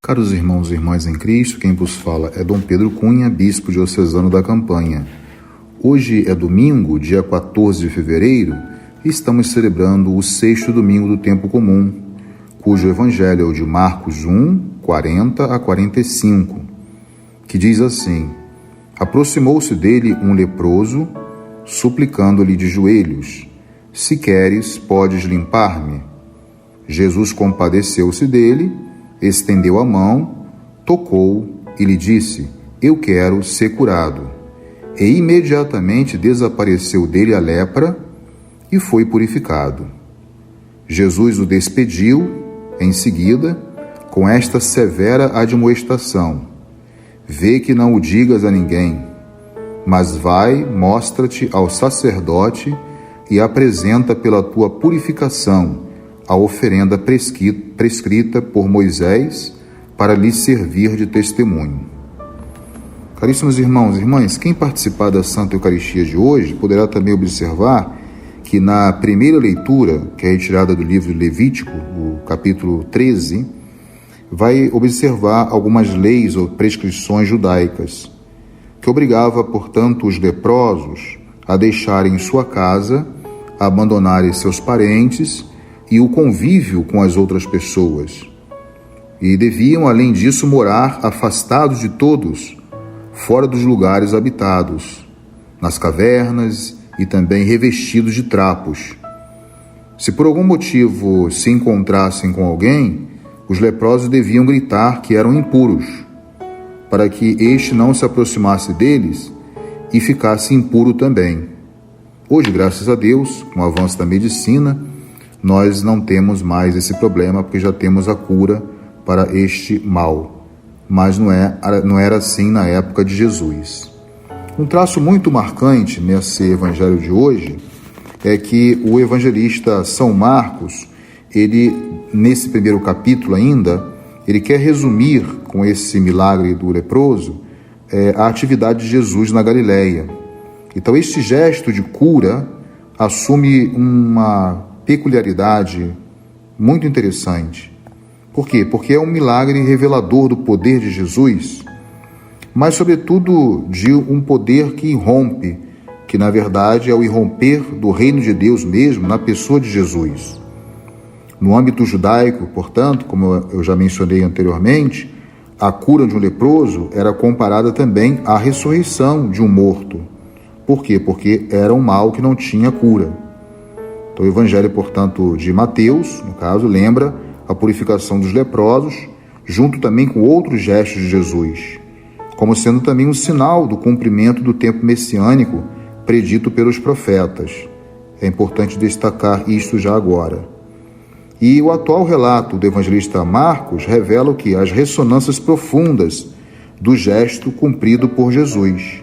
Caros irmãos e irmãs em Cristo, quem vos fala é Dom Pedro Cunha, bispo diocesano da Campanha. Hoje é domingo, dia 14 de fevereiro, e estamos celebrando o sexto domingo do tempo comum, cujo evangelho é o de Marcos 1, 40 a 45, que diz assim: Aproximou-se dele um leproso, suplicando-lhe de joelhos: Se queres, podes limpar-me. Jesus compadeceu-se dele, estendeu a mão, tocou e lhe disse: Eu quero ser curado. E imediatamente desapareceu dele a lepra e foi purificado. Jesus o despediu em seguida com esta severa admoestação: Vê que não o digas a ninguém, mas vai, mostra-te ao sacerdote e apresenta pela tua purificação a oferenda prescrita por Moisés para lhe servir de testemunho. Caríssimos irmãos e irmãs, quem participar da Santa Eucaristia de hoje poderá também observar que na primeira leitura, que é retirada do livro de Levítico, o capítulo 13, vai observar algumas leis ou prescrições judaicas, que obrigava, portanto, os leprosos a deixarem sua casa, a abandonarem seus parentes e o convívio com as outras pessoas. E deviam, além disso, morar afastados de todos, fora dos lugares habitados, nas cavernas e também revestidos de trapos. Se por algum motivo se encontrassem com alguém, os leprosos deviam gritar que eram impuros, para que este não se aproximasse deles e ficasse impuro também. Hoje, graças a Deus, com o avanço da medicina, nós não temos mais esse problema, porque já temos a cura para este mal. Mas não era assim na época de Jesus. Um traço muito marcante nesse evangelho de hoje é que o evangelista São Marcos, ele, nesse primeiro capítulo ainda, ele quer resumir com esse milagre do leproso a atividade de Jesus na Galileia. Então, este gesto de cura assume uma peculiaridade muito interessante. Por quê? Porque é um milagre revelador do poder de Jesus, mas sobretudo de um poder que irrompe, que na verdade é o irromper do reino de Deus mesmo na pessoa de Jesus. No âmbito judaico, portanto, como eu já mencionei anteriormente, a cura de um leproso era comparada também à ressurreição de um morto. Por quê? Porque era um mal que não tinha cura. Então, o Evangelho, portanto, de Mateus, no caso, lembra a purificação dos leprosos, junto também com outros gestos de Jesus, como sendo também um sinal do cumprimento do tempo messiânico predito pelos profetas. É importante destacar isto já agora. E o atual relato do evangelista Marcos revela o que? As ressonâncias profundas do gesto cumprido por Jesus.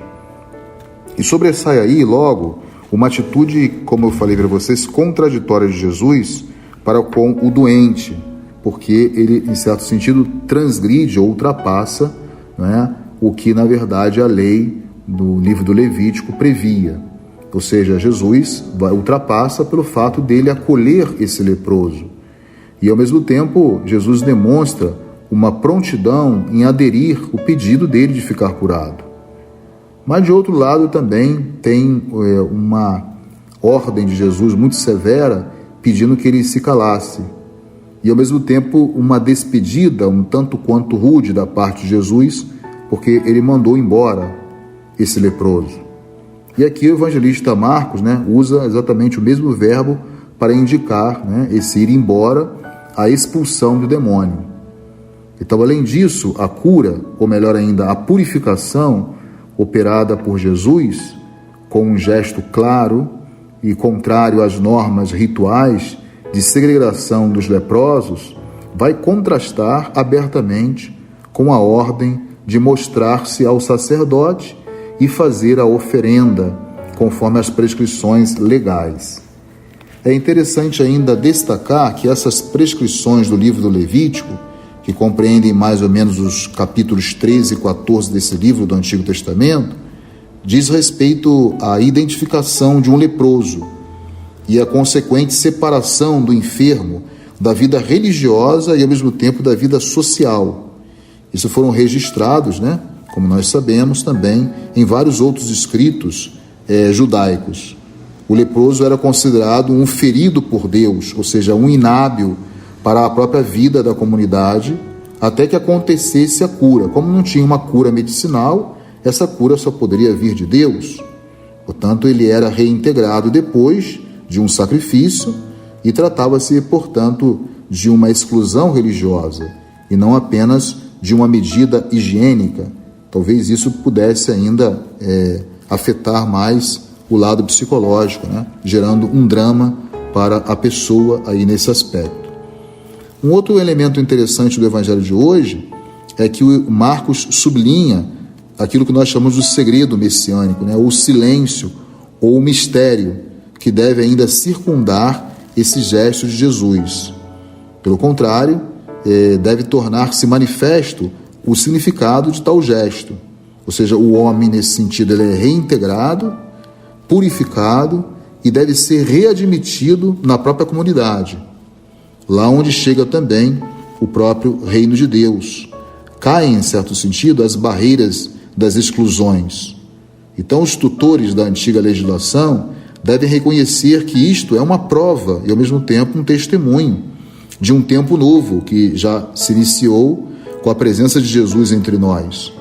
E sobressai aí, logo, uma atitude, como eu falei para vocês, contraditória de Jesus para com o doente, porque ele, em certo sentido, transgride ou ultrapassa, né, o que, na verdade, a lei do livro do Levítico previa. Ou seja, Jesus ultrapassa pelo fato dele acolher esse leproso. E, ao mesmo tempo, Jesus demonstra uma prontidão em aderir o pedido dele de ficar curado. Mas, de outro lado, também tem uma ordem de Jesus muito severa, pedindo que ele se calasse. E, ao mesmo tempo, uma despedida um tanto quanto rude da parte de Jesus, porque ele mandou embora esse leproso. E aqui o evangelista Marcos, usa exatamente o mesmo verbo para indicar, esse ir embora, a expulsão do demônio. Então, além disso, a cura, ou melhor ainda, a purificação operada por Jesus, com um gesto claro e contrário às normas rituais de segregação dos leprosos, vai contrastar abertamente com a ordem de mostrar-se ao sacerdote e fazer a oferenda, conforme as prescrições legais. É interessante ainda destacar que essas prescrições do livro do Levítico, que compreendem mais ou menos os capítulos 13 e 14 desse livro do Antigo Testamento, diz respeito à identificação de um leproso e a consequente separação do enfermo da vida religiosa e, ao mesmo tempo, da vida social. Isso foram registrados, né, como nós sabemos, também em vários outros escritos judaicos. O leproso era considerado um ferido por Deus, ou seja, um inábil para a própria vida da comunidade, até que acontecesse a cura. Como não tinha uma cura medicinal, essa cura só poderia vir de Deus. Portanto, ele era reintegrado depois de um sacrifício e tratava-se, portanto, de uma exclusão religiosa e não apenas de uma medida higiênica. Talvez isso pudesse ainda afetar mais o lado psicológico, né? Gerando um drama para a pessoa aí nesse aspecto. Um outro elemento interessante do Evangelho de hoje é que o Marcos sublinha aquilo que nós chamamos de segredo messiânico, né? O silêncio ou o mistério que deve ainda circundar esses gestos de Jesus. Pelo contrário, deve tornar-se manifesto o significado de tal gesto. Ou seja, o homem, nesse sentido, ele é reintegrado, purificado e deve ser readmitido na própria comunidade, lá onde chega também o próprio reino de Deus. Caem, em certo sentido, as barreiras das exclusões. Então, os tutores da antiga legislação devem reconhecer que isto é uma prova e, ao mesmo tempo, um testemunho de um tempo novo que já se iniciou com a presença de Jesus entre nós.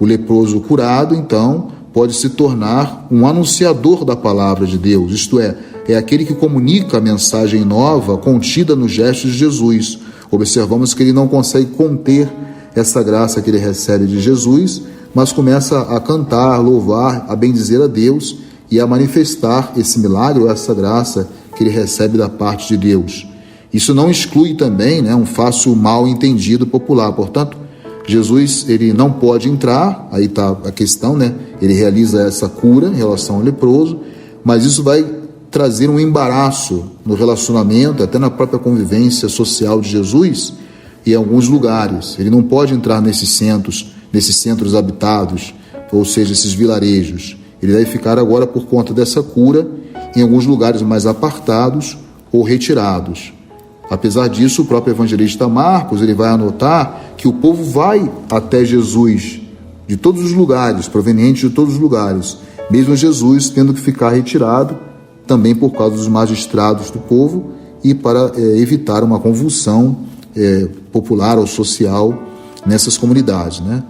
O leproso curado, então, pode se tornar um anunciador da palavra de Deus, isto é aquele que comunica a mensagem nova contida nos gestos de Jesus. Observamos que ele não consegue conter essa graça que ele recebe de Jesus, mas começa a cantar, louvar, a bendizer a Deus e a manifestar esse milagre ou essa graça que ele recebe da parte de Deus. Isso não exclui também, né, um fácil mal entendido popular. Portanto, Jesus ele não pode entrar, aí está a questão, né? Ele realiza essa cura em relação ao leproso, mas isso vai trazer um embaraço no relacionamento, até na própria convivência social de Jesus em alguns lugares. Ele não pode entrar nesses centros habitados, ou seja, esses vilarejos. Ele deve ficar agora, por conta dessa cura, em alguns lugares mais apartados ou retirados. Apesar disso, o próprio evangelista Marcos ele vai anotar que o povo vai até Jesus de todos os lugares, provenientes de todos os lugares, mesmo Jesus tendo que ficar retirado, também por causa dos magistrados do povo e para evitar uma convulsão popular ou social nessas comunidades, né?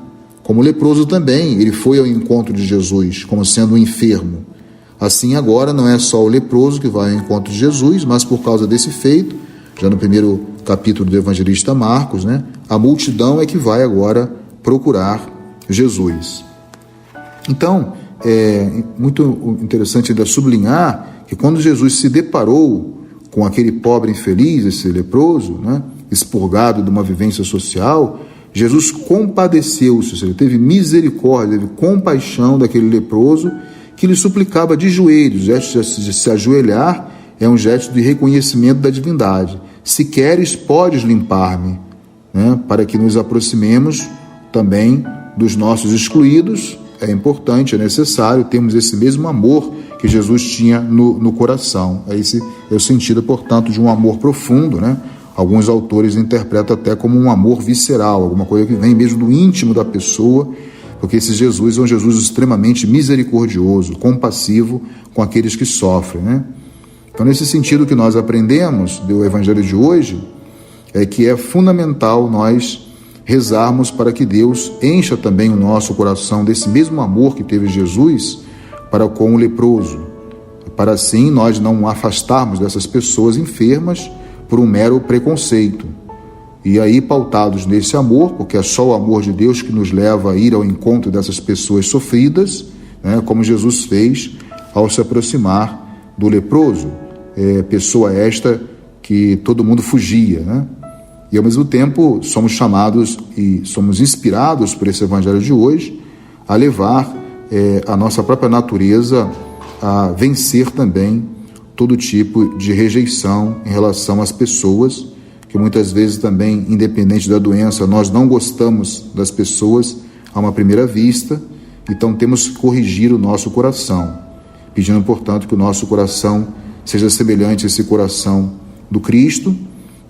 Como o leproso também, ele foi ao encontro de Jesus como sendo um enfermo. Assim, agora não é só o leproso que vai ao encontro de Jesus, mas por causa desse feito, já no primeiro capítulo do evangelista Marcos, né, a multidão é que vai agora procurar Jesus. Então, é muito interessante ainda sublinhar que quando Jesus se deparou com aquele pobre infeliz, esse leproso, né, expurgado de uma vivência social, Jesus compadeceu-se, ele teve misericórdia, teve compaixão daquele leproso que lhe suplicava de joelhos. O gesto de se ajoelhar é um gesto de reconhecimento da divindade. Se queres, podes limpar-me, né? Para que nos aproximemos também dos nossos excluídos. É importante, é necessário termos esse mesmo amor que Jesus tinha no coração. Esse é o sentido, portanto, de um amor profundo, né? Alguns autores interpretam até como um amor visceral, alguma coisa que vem mesmo do íntimo da pessoa, porque esse Jesus é um Jesus extremamente misericordioso, compassivo com aqueles que sofrem, né? Então, nesse sentido que nós aprendemos do Evangelho de hoje, é que é fundamental nós rezarmos para que Deus encha também o nosso coração desse mesmo amor que teve Jesus para com o leproso, para assim nós não afastarmos dessas pessoas enfermas por um mero preconceito. E aí, pautados nesse amor, porque é só o amor de Deus que nos leva a ir ao encontro dessas pessoas sofridas, né, como Jesus fez ao se aproximar do leproso, pessoa esta que todo mundo fugia, né? E ao mesmo tempo somos chamados e somos inspirados por esse evangelho de hoje a levar a nossa própria natureza a vencer também todo tipo de rejeição em relação às pessoas, que muitas vezes também, independente da doença, nós não gostamos das pessoas a uma primeira vista, então temos que corrigir o nosso coração, pedindo, portanto, que o nosso coração seja semelhante a esse coração do Cristo,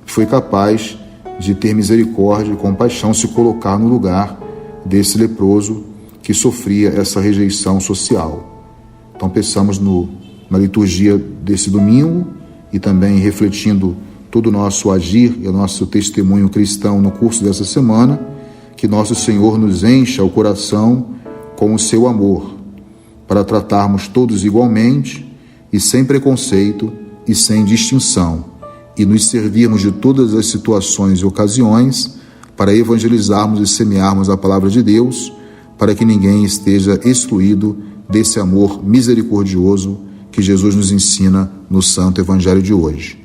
que foi capaz de ter misericórdia e compaixão, se colocar no lugar desse leproso que sofria essa rejeição social. Então pensamos na liturgia desse domingo e também refletindo todo o nosso agir e o nosso testemunho cristão no curso dessa semana, que nosso Senhor nos encha o coração com o seu amor, para tratarmos todos igualmente e sem preconceito e sem distinção, e nos servirmos de todas as situações e ocasiões para evangelizarmos e semearmos a palavra de Deus, para que ninguém esteja excluído desse amor misericordioso que Jesus nos ensina no Santo Evangelho de hoje.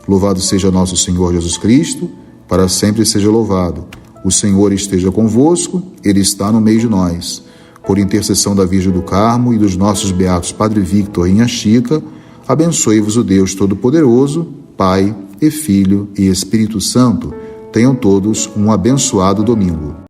Louvado seja nosso Senhor Jesus Cristo, para sempre seja louvado. O Senhor esteja convosco, Ele está no meio de nós. Por intercessão da Virgem do Carmo e dos nossos beatos Padre Victor e Inha Chica, abençoe-vos o Deus Todo-Poderoso, Pai e Filho e Espírito Santo. Tenham todos um abençoado domingo.